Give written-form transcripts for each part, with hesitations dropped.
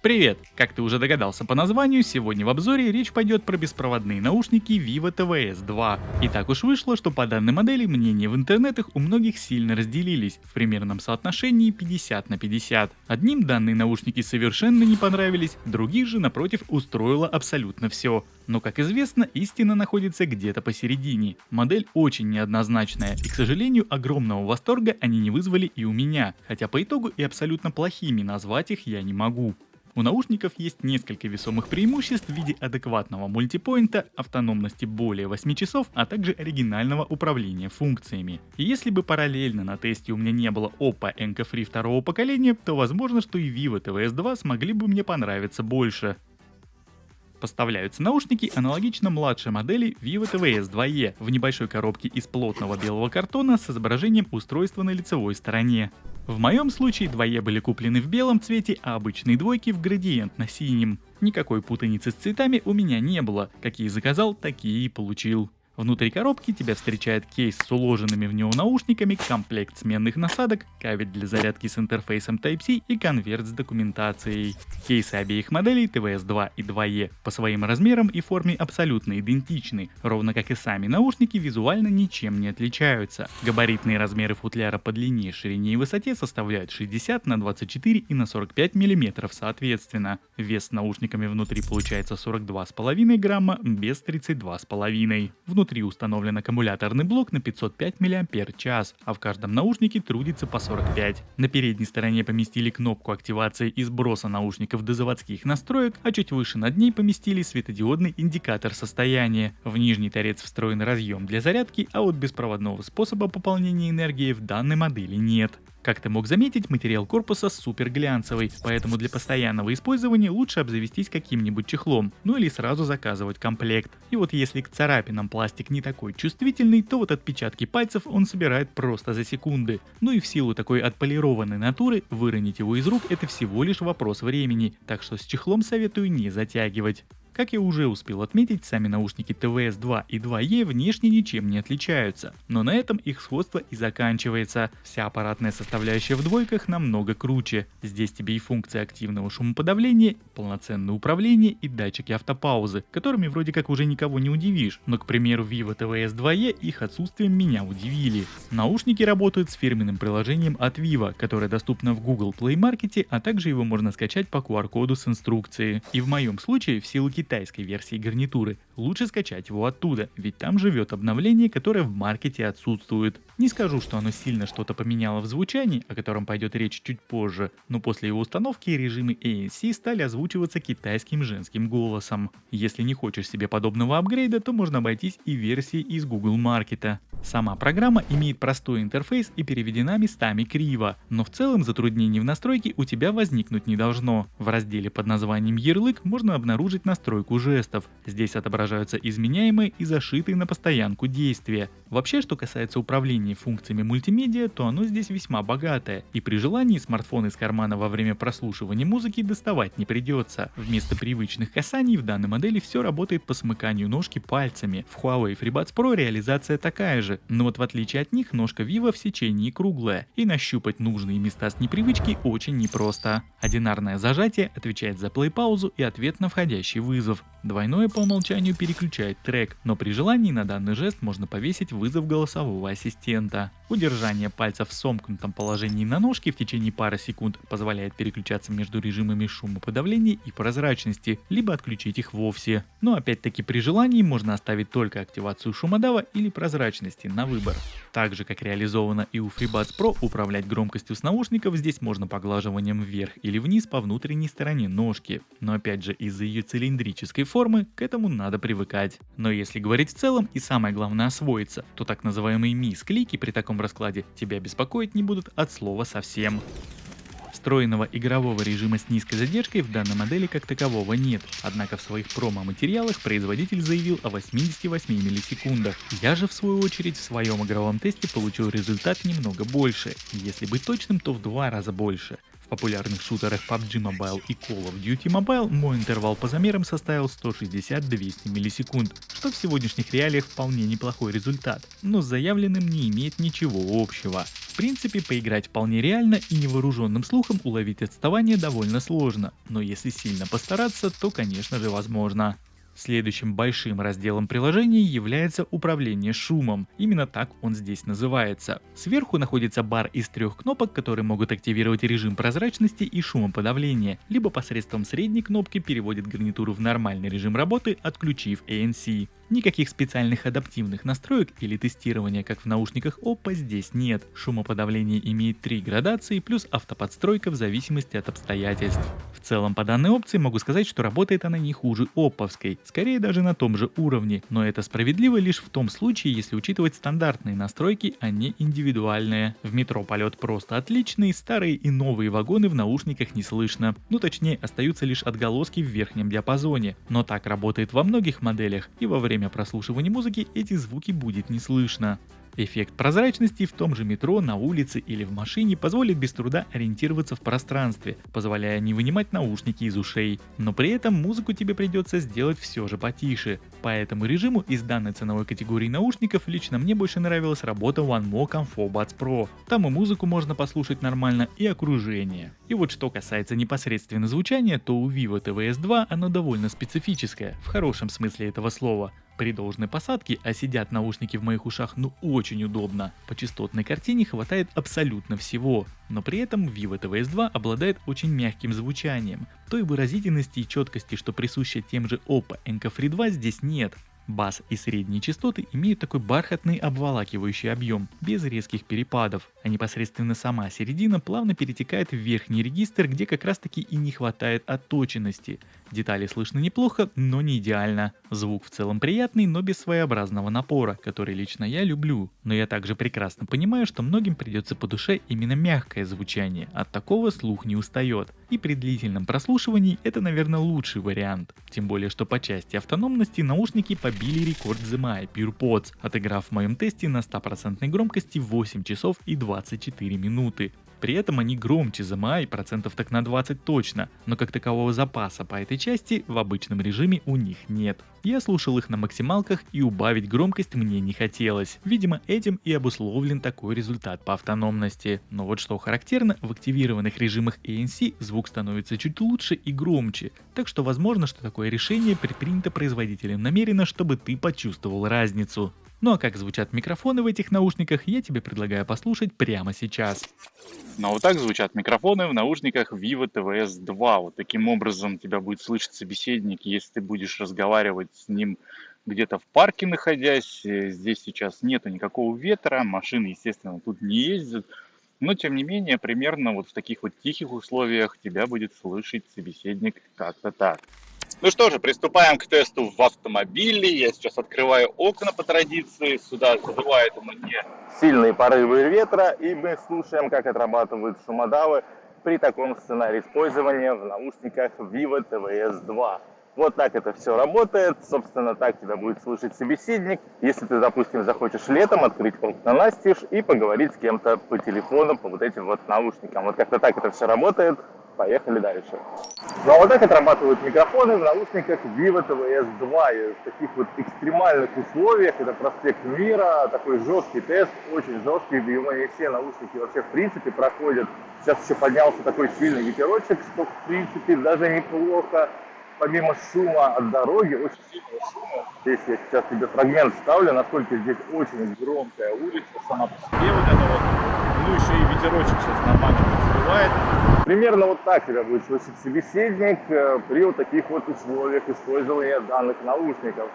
Привет! Как ты уже догадался по названию, сегодня в обзоре речь пойдет про беспроводные наушники Vivo TVS 2. И так уж вышло, что по данной модели мнения в интернетах у многих сильно разделились, в примерном соотношении 50 на 50. Одним данные наушники совершенно не понравились, других же, напротив, устроило абсолютно все. Но, как известно, истина находится где-то посередине. Модель очень неоднозначная, и, к сожалению, огромного восторга они не вызвали и у меня, хотя по итогу и абсолютно плохими назвать их я не могу. У наушников есть несколько весомых преимуществ в виде адекватного мультипоинта, автономности более 8 часов, а также оригинального управления функциями. И если бы параллельно на тесте у меня не было Oppo Enco Free второго поколения, то возможно, что и Vivo TVS 2 смогли бы мне понравиться больше. Поставляются наушники аналогично младшей модели Vivo TVS 2E в небольшой коробке из плотного белого картона с изображением устройства на лицевой стороне. В моем случае 2E были куплены в белом цвете, а обычные двойки в градиентно-синем. Никакой путаницы с цветами у меня не было, какие заказал, такие и получил. Внутри коробки тебя встречает кейс с уложенными в него наушниками, комплект сменных насадок, кабель для зарядки с интерфейсом Type-C и конверт с документацией. Кейсы обеих моделей TVS 2 и 2E по своим размерам и форме абсолютно идентичны, ровно как и сами наушники визуально ничем не отличаются. Габаритные размеры футляра по длине, ширине и высоте составляют 60 на 24 и на 45 мм соответственно. Вес с наушниками внутри получается 42,5 грамма, без 32,5. Внутри установлен аккумуляторный блок на 505 мАч, а в каждом наушнике трудится по 45. На передней стороне поместили кнопку активации и сброса наушников до заводских настроек, а чуть выше над ней поместили светодиодный индикатор состояния. В нижний торец встроен разъем для зарядки, а вот беспроводного способа пополнения энергии в данной модели нет. Как ты мог заметить, материал корпуса супер глянцевый, поэтому для постоянного использования лучше обзавестись каким-нибудь чехлом, ну или сразу заказывать комплект. И вот если к царапинам пластик не такой чувствительный, то вот отпечатки пальцев он собирает просто за секунды. Ну и в силу такой отполированной натуры, выронить его из рук это всего лишь вопрос времени, так что с чехлом советую не затягивать. Как я уже успел отметить, сами наушники TVS 2 и 2E внешне ничем не отличаются, но на этом их сходство и заканчивается. Вся аппаратная составляющая в двойках намного круче. Здесь тебе и функция активного шумоподавления, полноценное управление и датчики автопаузы, которыми вроде как уже никого не удивишь, но, к примеру, Vivo TVS 2E их отсутствием меня удивили. Наушники работают с фирменным приложением от Vivo, которое доступно в Google Play Market, а также его можно скачать по QR-коду с инструкцией. И в моем случае, в силу китайской версии гарнитуры, лучше скачать его оттуда, ведь там живет обновление, которое в маркете отсутствует. Не скажу, что оно сильно что-то поменяло в звучании, о котором пойдет речь чуть позже, но после его установки режимы ANC стали озвучиваться китайским женским голосом. Если не хочешь себе подобного апгрейда, то можно обойтись и версией из Google Маркета. Сама программа имеет простой интерфейс и переведена местами криво, но в целом затруднений в настройке у тебя возникнуть не должно. В разделе под названием «Ярлык» можно обнаружить настройку жестов. Здесь отображаются изменяемые и зашитые на постоянку действия. Вообще, что касается управления функциями мультимедиа, то оно здесь весьма богатое, и при желании смартфон из кармана во время прослушивания музыки доставать не придется. Вместо привычных касаний в данной модели все работает по смыканию ножки пальцами. В Huawei FreeBuds Pro реализация такая же, но вот в отличие от них ножка Vivo в сечении круглая, и нащупать нужные места с непривычки очень непросто. Одинарное зажатие отвечает за плей-паузу и ответ на входящий вызов. Двойное по умолчанию переключает трек, но при желании на данный жест можно повесить вызов голосового ассистента. Удержание пальцев в сомкнутом положении на ножке в течение пары секунд позволяет переключаться между режимами шумоподавления и прозрачности, либо отключить их вовсе. Но опять-таки при желании можно оставить только активацию шумодава или прозрачности на выбор. Так же как реализовано и у FreeBuds Pro, управлять громкостью с наушников здесь можно поглаживанием вверх или вниз по внутренней стороне ножки. Но опять же из-за ее цилиндрической формы к этому надо привыкать. Но если говорить в целом и самое главное освоиться, то так называемые мис-клики при таком раскладе тебя беспокоить не будут от слова совсем. Встроенного игрового режима с низкой задержкой в данной модели как такового нет, однако в своих промо-материалах производитель заявил о 88 миллисекундах. Я же в свою очередь в своем игровом тесте получил результат немного больше, если быть точным, то в 2 раза больше. В популярных шутерах PUBG Mobile и Call of Duty Mobile мой интервал по замерам составил 160-200 миллисекунд, что в сегодняшних реалиях вполне неплохой результат, но с заявленным не имеет ничего общего. В принципе, поиграть вполне реально и невооруженным слухом уловить отставание довольно сложно, но если сильно постараться, то конечно же возможно. Следующим большим разделом приложения является управление шумом. Именно так он здесь называется. Сверху находится бар из 3 кнопок, которые могут активировать режим прозрачности и шумоподавления, либо посредством средней кнопки переводит гарнитуру в нормальный режим работы, отключив ANC. Никаких специальных адаптивных настроек или тестирования, как в наушниках Oppo, здесь нет. Шумоподавление имеет 3 градации плюс автоподстройка в зависимости от обстоятельств. В целом по данной опции могу сказать, что работает она не хуже опповской, скорее даже на том же уровне, но это справедливо лишь в том случае, если учитывать стандартные настройки, а не индивидуальные. В метро полет просто отличный, старые и новые вагоны в наушниках не слышно, ну точнее остаются лишь отголоски в верхнем диапазоне, но так работает во многих моделях, и во время прослушивания музыки эти звуки будет не слышно. Эффект прозрачности в том же метро, на улице или в машине позволит без труда ориентироваться в пространстве, позволяя не вынимать наушники из ушей. Но при этом музыку тебе придется сделать все же потише. По этому режиму из данной ценовой категории наушников лично мне больше нравилась работа OneMo Comfort Buds Pro. Там и музыку можно послушать нормально, и окружение. И вот что касается непосредственно звучания, то у Vivo TVS 2 оно довольно специфическое, в хорошем смысле этого слова. При должной посадке, а сидят наушники в моих ушах ну очень удобно, по частотной картине хватает абсолютно всего, но при этом Vivo TVS 2 обладает очень мягким звучанием. Той выразительности и четкости, что присуща тем же Oppo Enco Free 2, здесь нет. Бас и средние частоты имеют такой бархатный обволакивающий объем, без резких перепадов, а непосредственно сама середина плавно перетекает в верхний регистр, где как раз таки и не хватает отточенности. Детали слышно неплохо, но не идеально. Звук в целом приятный, но без своеобразного напора, который лично я люблю. Но я также прекрасно понимаю, что многим придется по душе именно мягкое звучание, от такого слух не устает. И при длительном прослушивании это, наверное, лучший вариант. Тем более, что по части автономности наушники побили рекорд ZMI PurePods, отыграв в моем тесте на 100% громкости 8 часов и 24 минуты. При этом они громче ZMI процентов так на 20 точно, но как такового запаса по этой части в обычном режиме у них нет. Я слушал их на максималках и убавить громкость мне не хотелось. Видимо, этим и обусловлен такой результат по автономности. Но вот что характерно, в активированных режимах ANC звук становится чуть лучше и громче. Так что возможно, что такое решение предпринято производителем намеренно, чтобы ты почувствовал разницу. Ну а как звучат микрофоны в этих наушниках, я тебе предлагаю послушать прямо сейчас. Ну, вот так звучат микрофоны в наушниках Vivo TVS 2. Вот таким образом тебя будет слышать собеседник, если ты будешь разговаривать с ним где-то в парке находясь. Здесь сейчас нету никакого ветра, машины, естественно, тут не ездят. Но, тем не менее, примерно вот в таких вот тихих условиях тебя будет слышать собеседник как-то так. Ну что же, приступаем к тесту в автомобиле. Я сейчас открываю окна по традиции. Сюда задувает мне сильные порывы ветра, и мы слушаем, как отрабатывают шумодавы при таком сценарии использования в наушниках Vivo TVS 2. Вот так это все работает. Собственно, так тебя будет слышать собеседник. Если ты, допустим, захочешь летом открыть окна настежь и поговорить с кем-то по телефону, по вот этим вот наушникам. Вот как-то так это все работает. Поехали дальше. Ну а вот так отрабатывают микрофоны в наушниках Vivo TVS 2. И в таких вот экстремальных условиях, это проспект Мира, такой жесткий тест, очень жесткий. Не все наушники вообще в принципе проходят. Сейчас еще поднялся такой сильный ветерочек, что в принципе даже неплохо. Помимо шума от дороги, очень сильного шума. Здесь я сейчас тебе фрагмент ставлю, насколько здесь очень громкая улица сама по себе вот эта вот. Ну еще и ветерочек сейчас нормально подсбивает. Примерно вот так тебя будет слышать собеседник при вот таких вот условиях использования данных наушников.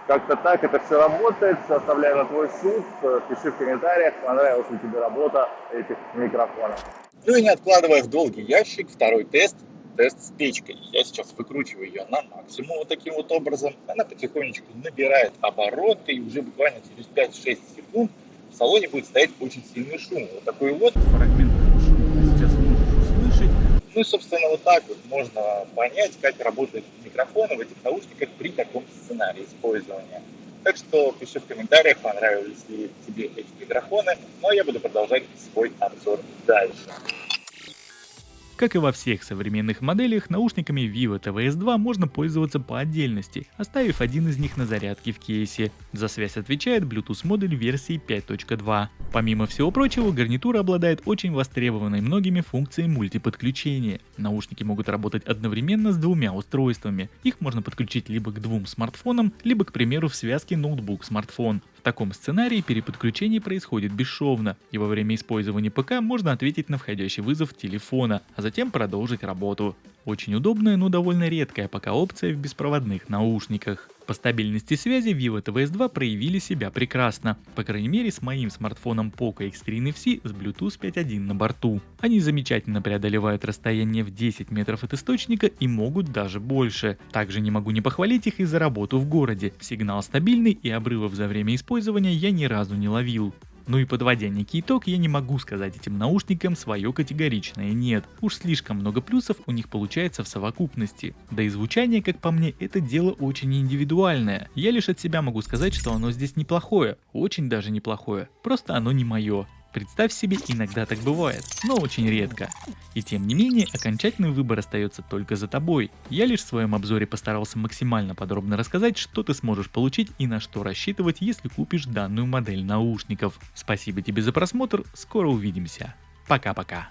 Как-то так это все работает, все оставляю на твой суд. Пиши в комментариях, понравилась ли тебе работа этих микрофонов. Ну и не откладывая в долгий ящик, второй тест с печкой. Я сейчас выкручиваю ее на максимум вот таким вот образом. Она потихонечку набирает обороты, и уже буквально через 5-6 секунд в салоне будет стоять очень сильный шум. Вот такой вот фрагмент шума сейчас можешь услышать. Ну и, собственно, вот так вот можно понять, как работают микрофоны в этих наушниках при таком сценарии использования. Так что пиши в комментариях, понравились ли тебе эти микрофоны. Ну а я буду продолжать свой обзор дальше. Как и во всех современных моделях, наушниками Vivo TVS 2 можно пользоваться по отдельности, оставив один из них на зарядке в кейсе. За связь отвечает Bluetooth модуль версии 5.2. Помимо всего прочего, гарнитура обладает очень востребованной многими функцией мультиподключения. Наушники могут работать одновременно с двумя устройствами. Их можно подключить либо к двум смартфонам, либо, к примеру, в связке ноутбук-смартфон. В таком сценарии переподключение происходит бесшовно, и во время использования ПК можно ответить на входящий вызов телефона, а затем продолжить работу. Очень удобная, но довольно редкая пока опция в беспроводных наушниках. По стабильности связи Vivo TVS 2 проявили себя прекрасно, по крайней мере с моим смартфоном Poco X3 NFC с Bluetooth 5.1 на борту. Они замечательно преодолевают расстояние в 10 метров от источника и могут даже больше. Также не могу не похвалить их и за работу в городе. Сигнал стабильный и обрывов за время использования я ни разу не ловил. Ну и подводя некий итог, я не могу сказать этим наушникам свое категоричное нет. Уж слишком много плюсов у них получается в совокупности. Да и звучание, как по мне, это дело очень индивидуальное. Я лишь от себя могу сказать, что оно здесь неплохое, очень даже неплохое. Просто оно не мое. Представь себе, иногда так бывает, но очень редко. И тем не менее, окончательный выбор остается только за тобой. Я лишь в своем обзоре постарался максимально подробно рассказать, что ты сможешь получить и на что рассчитывать, если купишь данную модель наушников. Спасибо тебе за просмотр, скоро увидимся. Пока-пока.